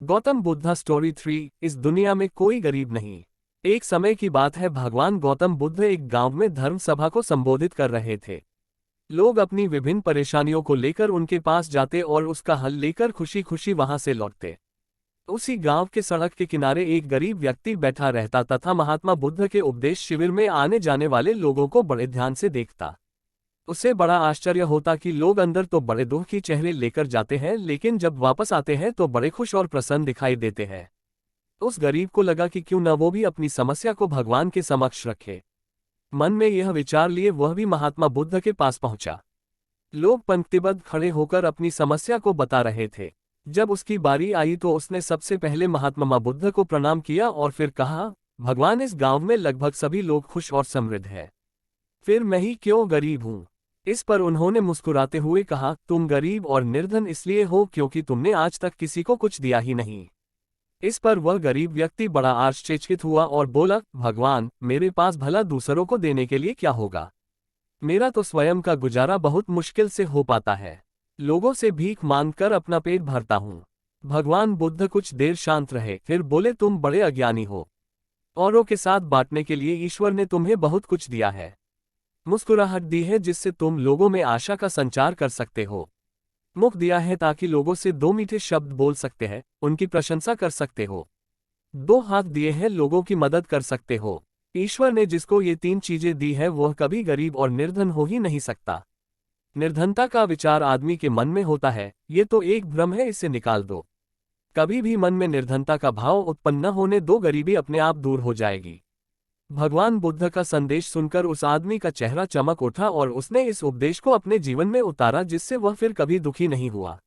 Gautam Buddha story 3। इस दुनिया में कोई गरीब नहीं। एक समय की बात है, भगवान गौतम बुद्ध एक गांव में धर्म सभा को संबोधित कर रहे थे। लोग अपनी विभिन्न परेशानियों को लेकर उनके पास जाते और उसका हल लेकर खुशी खुशी वहां से लौटते। उसी गांव के सड़क के किनारे एक गरीब व्यक्ति बैठा रहता तथा महात्मा बुद्ध के उपदेश शिविर में आने जाने वाले लोगों को बड़े ध्यान से देखता। उसे बड़ा आश्चर्य होता कि लोग अंदर तो बड़े दुख की चेहरे लेकर जाते हैं, लेकिन जब वापस आते हैं तो बड़े खुश और प्रसन्न दिखाई देते हैं। उस गरीब को लगा कि क्यों न वो भी अपनी समस्या को भगवान के समक्ष रखे। मन में यह विचार लिए वह भी महात्मा बुद्ध के पास पहुंचा। लोग पंक्तिबद्ध खड़े होकर अपनी समस्या को बता रहे थे। जब उसकी बारी आई तो उसने सबसे पहले महात्मा बुद्ध को प्रणाम किया और फिर कहा, भगवान, इस गांव में लगभग सभी लोग खुश और समृद्ध हैं, फिर मैं ही क्यों गरीब हूं। इस पर उन्होंने मुस्कुराते हुए कहा, तुम गरीब और निर्धन इसलिए हो क्योंकि तुमने आज तक किसी को कुछ दिया ही नहीं। इस पर वह गरीब व्यक्ति बड़ा आश्चर्यचकित हुआ और बोला, भगवान, मेरे पास भला दूसरों को देने के लिए क्या होगा। मेरा तो स्वयं का गुजारा बहुत मुश्किल से हो पाता है। लोगों से भीख मांगकर अपना पेट भरता हूँ। भगवान बुद्ध कुछ देर शांत रहे, फिर बोले, तुम बड़े अज्ञानी हो। औरों के साथ बांटने के लिए ईश्वर ने तुम्हें बहुत कुछ दिया है, मुस्कुराहट दी है जिससे तुम लोगों में आशा का संचार कर सकते हो, मुख दिया है ताकि लोगों से दो मीठे शब्द बोल सकते हैं, उनकी प्रशंसा कर सकते हो, दो हाथ दिए हैं, लोगों की मदद कर सकते हो। ईश्वर ने जिसको ये तीन चीजें दी है वह कभी गरीब और निर्धन हो ही नहीं सकता। निर्धनता का विचार आदमी के मन में होता है, ये तो एक भ्रम है, इसे निकाल दो। कभी भी मन में निर्धनता का भाव उत्पन्न न होने दो, गरीबी अपने आप दूर हो जाएगी। भगवान बुद्ध का संदेश सुनकर उस आदमी का चेहरा चमक उठा और उसने इस उपदेश को अपने जीवन में उतारा, जिससे वह फिर कभी दुखी नहीं हुआ।